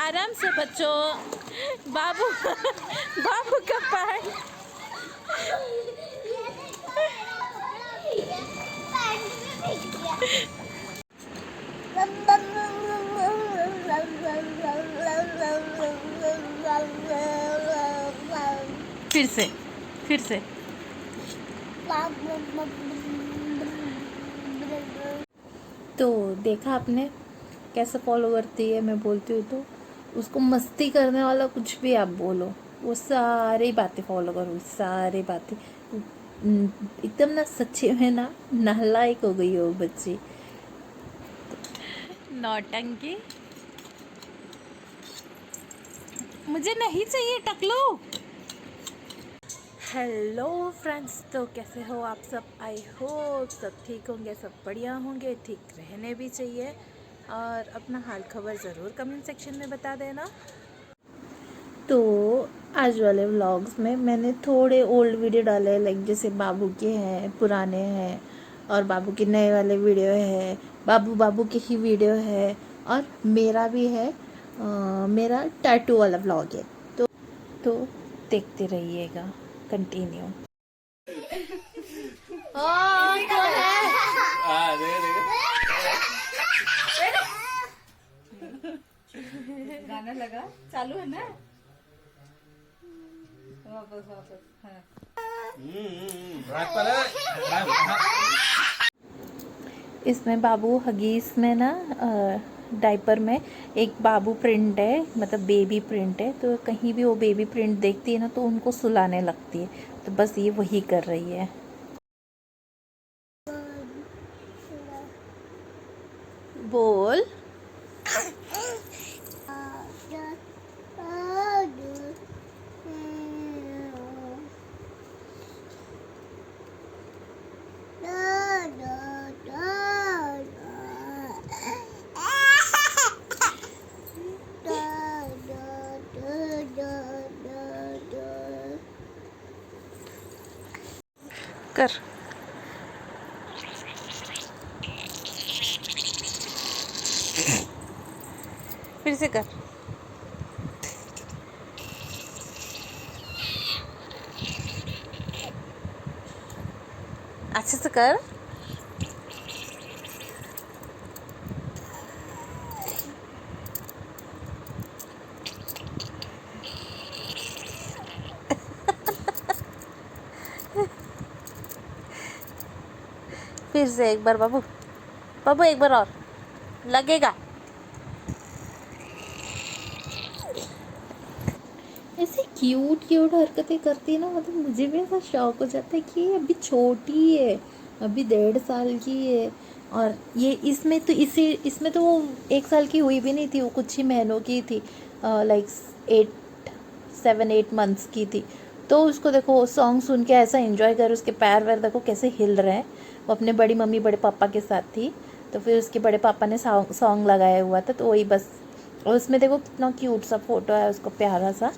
आराम से बच्चों। बाबू बाबू का पैर। फिर से तो देखा आपने कैसे फॉलो करती है। मैं बोलती हूँ तो उसको मस्ती करने वाला कुछ भी आप बोलो, वो सारी बातें फॉलो करो, सारी बातें। एकदम ना सच्ची में ना नालायक हो गई हो बच्ची। नौटंकी मुझे नहीं चाहिए टकलू। हेलो फ्रेंड्स, तो कैसे हो आप सब? आई होप सब ठीक होंगे, सब बढ़िया होंगे, ठीक रहने भी चाहिए। और अपना हाल खबर ज़रूर कमेंट सेक्शन में बता देना। तो आज वाले व्लॉग्स में मैंने थोड़े ओल्ड वीडियो डाले, लाइक जैसे बाबू के हैं, पुराने हैं, और बाबू के नए वाले वीडियो है, बाबू के ही वीडियो है, और मेरा भी है। मेरा टैटू वाला व्लॉग है। तो देखते रहिएगा, कंटिन्यू। कौन है? गाना लगा चालू है ना? वापस हाँ। इसमें बाबू हगीज में ना डायपर में एक बाबू प्रिंट है, मतलब बेबी प्रिंट है। तो कहीं भी वो बेबी प्रिंट देखती है ना तो उनको सुलाने लगती है। तो बस ये वही कर रही है। बोल। कर फिर से कर। अच्छे से कर। फिर से एक बार बाबू, बाबू एक बार और लगेगा। ऐसे क्यूट क्यूट हरकतें करती है ना, मतलब मुझे भी ऐसा शौक हो जाता है कि ये अभी छोटी है, अभी 1.5 साल की है। और ये इसमें तो वो 1 साल की हुई भी नहीं थी, वो कुछ ही महीनों की थी, लाइक 7-8 मंथ्स की थी। तो उसको देखो सॉन्ग सुन के ऐसा एंजॉय कर, उसके पैर वैर देखो कैसे हिल रहे हैं। वो अपने बड़ी मम्मी बड़े पापा के साथ थी, तो फिर उसके बड़े पापा ने सॉन्ग लगाया हुआ था, तो वही बस। और उसमें देखो कितना क्यूट सा फोटो है उसको, प्यारा सा।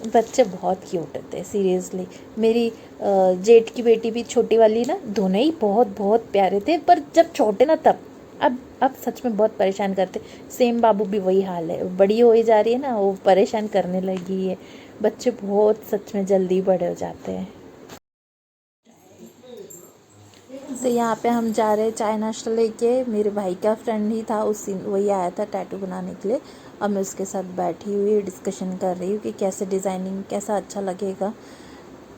बच्चे बहुत क्यूट होते हैं सीरियसली। मेरी जेठ की बेटी भी, छोटी वाली ना, दोनों ही बहुत बहुत प्यारे थे, पर जब छोटे ना तब। अब सच में बहुत परेशान करते। सेम बाबू भी वही हाल है, बड़ी हो ही जा रही है ना, वो परेशान करने लगी है। बच्चे बहुत सच में जल्दी बड़े हो जाते हैं। तो यहाँ पे हम जा रहे हैं चाय नाश्ता लेके। मेरे भाई का फ्रेंड ही था, वही आया था टैटू बनाने के लिए। अब मैं उसके साथ बैठी हुई डिस्कशन कर रही हूँ कि कैसे डिज़ाइनिंग, कैसा अच्छा लगेगा,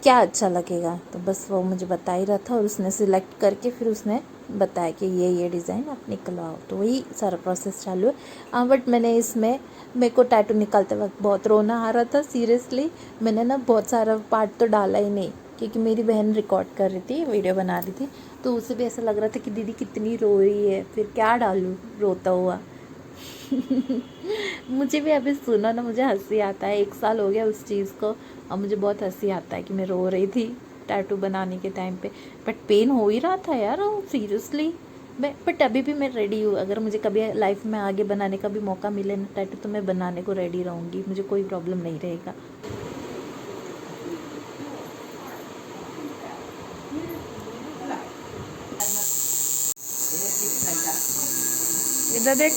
क्या अच्छा लगेगा। तो बस वो मुझे बता ही रहा था, और उसने सिलेक्ट करके फिर उसने बताया कि ये डिज़ाइन आप निकलवाओ। तो वही सारा प्रोसेस चालू है। बट मैंने इसमें, मेरे को टैटू निकालते वक्त बहुत रोना आ रहा था सीरियसली। मैंने ना बहुत सारा पार्ट तो डाला ही नहीं, क्योंकि मेरी बहन रिकॉर्ड कर रही थी, वीडियो बना रही थी, तो उसे भी ऐसा लग रहा था कि दीदी कितनी रो रही है, फिर क्या डालूँ रोता हुआ। मुझे भी अभी सुना ना, मुझे हंसी आता है। 1 साल हो गया उस चीज़ को, और मुझे बहुत हंसी आता है कि मैं रो रही थी टैटू बनाने के टाइम पे। बट पेन हो ही रहा था यार सीरियसली। बट अभी भी मैं रेडी हूँ। अगर मुझे कभी लाइफ में आगे बनाने का भी मौका मिले ना टैटू, तो मैं बनाने को रेडी रहूँगी, मुझे कोई प्रॉब्लम नहीं रहेगा। इधर देख।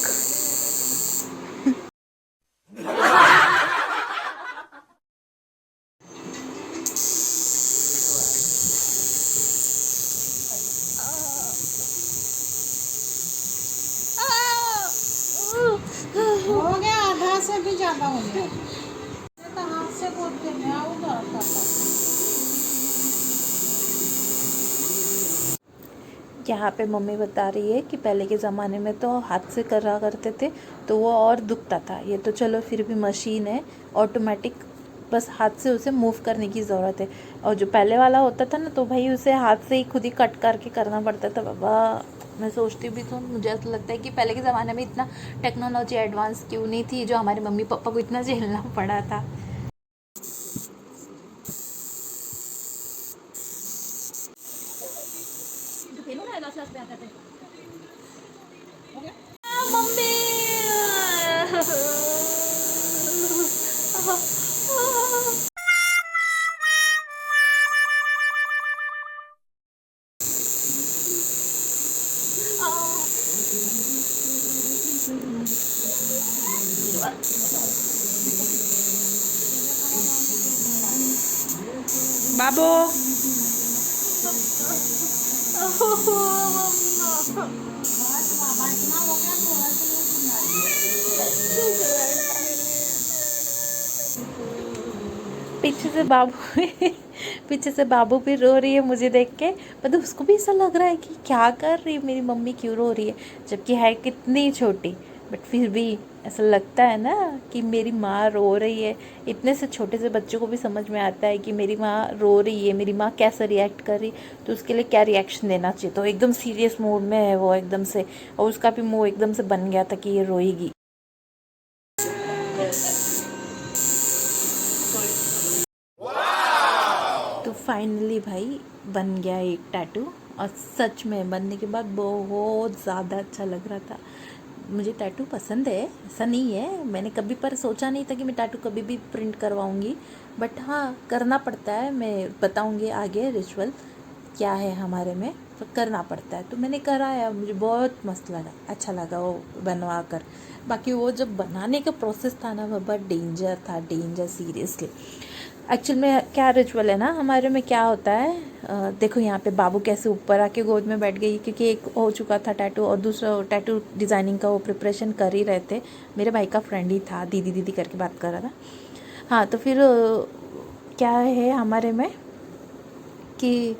यहाँ पे मम्मी बता रही है कि पहले के ज़माने में तो हाथ से करा करते थे तो वो और दुखता था। ये तो चलो फिर भी मशीन है ऑटोमेटिक, बस हाथ से उसे मूव करने की ज़रूरत है। और जो पहले वाला होता था ना तो भाई उसे हाथ से ही खुद ही कट करके करना पड़ता था। बाबा मैं सोचती भी तो मुझे ऐसा लगता है कि पहले के ज़माने में इतना टेक्नोलॉजी एडवांस क्यों नहीं थी जो हमारे मम्मी पापा को इतना झेलना पड़ा था। मम्मी बाबू पीछे से बाबू पीछे से बाबू भी रो रही है मुझे देख के। मतलब उसको भी ऐसा लग रहा है कि क्या कर रही है मेरी मम्मी, क्यों रो रही है, जबकि है कितनी छोटी, बट फिर भी ऐसा लगता है ना कि मेरी माँ रो रही है। इतने से छोटे से बच्चों को भी समझ में आता है कि मेरी माँ रो रही है, मेरी माँ कैसे रिएक्ट कर रही, तो उसके लिए क्या रिएक्शन देना चाहिए। तो एकदम सीरियस मूड में है वो एकदम से, और उसका भी मुँह एकदम से बन गया था कि ये रोएगी। तो फाइनली भाई बन गया एक टैटू, और सच में बनने के बाद बहुत ज़्यादा अच्छा लग रहा था। मुझे टैटू पसंद है, ऐसा नहीं है, मैंने कभी पर सोचा नहीं था कि मैं टैटू कभी भी प्रिंट करवाऊंगी, बट हाँ करना पड़ता है। मैं बताऊंगी आगे रिचुअल क्या है हमारे में, तो करना पड़ता है। तो मैंने कराया, मुझे बहुत मस्त लगा, अच्छा लगा वो बनवा कर। बाकी वो जब बनाने का प्रोसेस था ना वो बहुत डेंजर था, डेंजर सीरियसली। एक्चुअल में क्या रिचुअल है ना हमारे में, क्या होता है देखो यहाँ पे बाबू कैसे ऊपर आके गोद में बैठ गई, क्योंकि एक हो चुका था टैटू और दूसरा टैटू डिज़ाइनिंग का वो प्रिपरेशन कर ही रहे थे। मेरे भाई का फ्रेंड ही था, दीदी दीदी करके बात कर रहा था। हाँ तो फिर क्या है हमारे में कि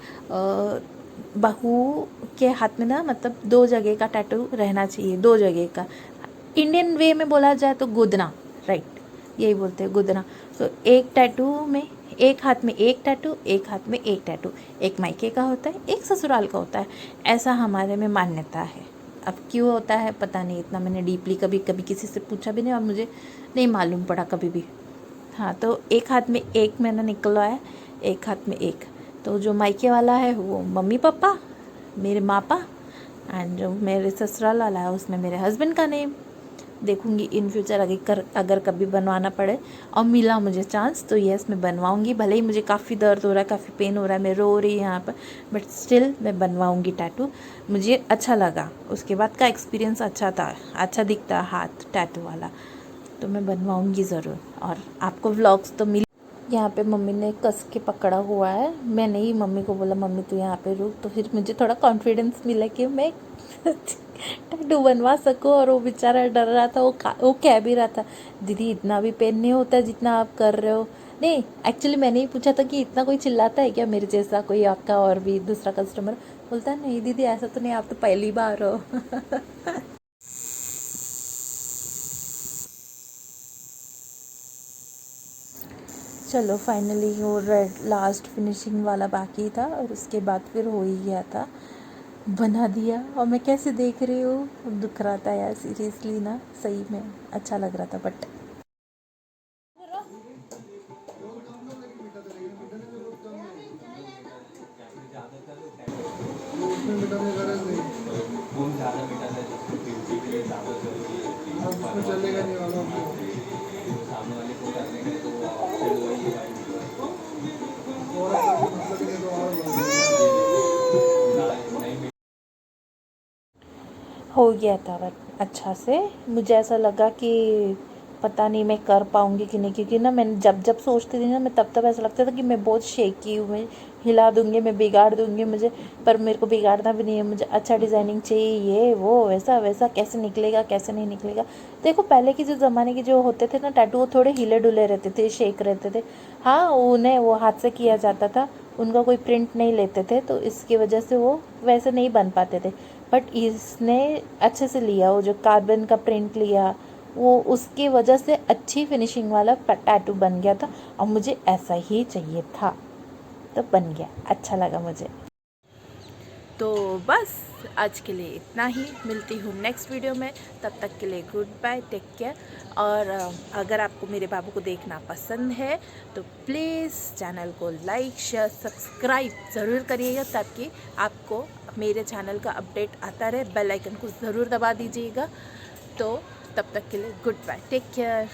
बहू के हाथ में ना मतलब 2 जगह का टैटू रहना चाहिए, 2 जगह का। इंडियन वे में बोला जाए तो गुदना, राइट, यही बोलते हैं गुदना। तो एक टैटू में, एक हाथ में एक टैटू, एक हाथ में एक टैटू, एक मायके का होता है, एक ससुराल का होता है, ऐसा हमारे में मान्यता है। अब क्यों होता है पता नहीं, इतना मैंने डीपली कभी कभी किसी से पूछा भी नहीं और मुझे नहीं मालूम पड़ा कभी भी। हाँ तो एक हाथ में एक मैंने निकला है, एक हाथ में एक। तो जो मायके वाला है वो मम्मी पापा, मेरे मापा, एंड जो मेरे ससुराल वाला है उसमें मेरे हस्बैंड का नेम। देखूंगी इन फ्यूचर अगर कभी बनवाना पड़े और मिला मुझे चांस तो यस मैं बनवाऊंगी। भले ही मुझे काफ़ी दर्द हो रहा है, काफ़ी पेन हो रहा है, मैं रो रही यहाँ पर, बट स्टिल मैं बनवाऊंगी टैटू। मुझे अच्छा लगा, उसके बाद का एक्सपीरियंस अच्छा था, अच्छा दिखता हाथ टैटू वाला, तो मैं बनवाऊंगी ज़रूर। और आपको व्लॉग्स तो मिल। यहाँ पे मम्मी ने कस के पकड़ा हुआ है, मैंने ही मम्मी को बोला मम्मी तू यहाँ पे रुक, तो फिर मुझे थोड़ा कॉन्फिडेंस मिला कि मैं टैटू बनवा सकूँ। और वो बेचारा डर रहा था, वो कह भी रहा था दीदी इतना भी पेन नहीं होता जितना आप कर रहे हो। नहीं एक्चुअली मैंने ही पूछा था कि इतना कोई चिल्लाता है क्या मेरे जैसा, कोई आपका और भी दूसरा कस्टमर। बोलता है नहीं दीदी ऐसा तो नहीं, आप तो पहली बार हो। चलो फाइनली वो रेड लास्ट फिनिशिंग वाला बाकी था और उसके बाद फिर हो ही गया था, बना दिया। और मैं कैसे देख रही हूँ, दुख रहा था यार सीरियसली ना, सही में अच्छा लग रहा था। बट हो गया था बट अच्छा से। मुझे ऐसा लगा कि पता नहीं मैं कर पाऊँगी कि नहीं, क्योंकि ना मैंने जब जब सोचती थी ना मैं तब ऐसा लगता था कि मैं बहुत शेकी हूँ, मैं हिला दूँगी, मैं बिगाड़ दूँगी मुझे, पर मेरे को बिगाड़ना भी नहीं है, मुझे अच्छा डिज़ाइनिंग चाहिए, ये वो वैसा वैसा, कैसे निकलेगा कैसे नहीं निकलेगा। देखो पहले के जो ज़माने के जो होते थे ना टैटू, वो थोड़े हिले डुले रहते थे, शेक रहते थे। हाँ, उन्हें वो हाथ से किया जाता था, उनका कोई प्रिंट नहीं लेते थे, तो इसकी वजह से वो वैसे नहीं बन पाते थे। बट इसने अच्छे से लिया, वो जो कार्बन का प्रिंट लिया, वो उसकी वजह से अच्छी फिनिशिंग वाला टैटू बन गया था, और मुझे ऐसा ही चाहिए था, तो बन गया, अच्छा लगा मुझे। तो बस आज के लिए इतना ही, मिलती हूँ नेक्स्ट वीडियो में, तब तक के लिए गुड बाय, टेक केयर। और अगर आपको मेरे बाबू को देखना पसंद है तो प्लीज़ चैनल को लाइक शेयर सब्सक्राइब ज़रूर करिएगा, ताकि आपको मेरे चैनल का अपडेट आता रहे। बेल आइकन को ज़रूर दबा दीजिएगा। तो तब तक के लिए गुड बाय, टेक केयर।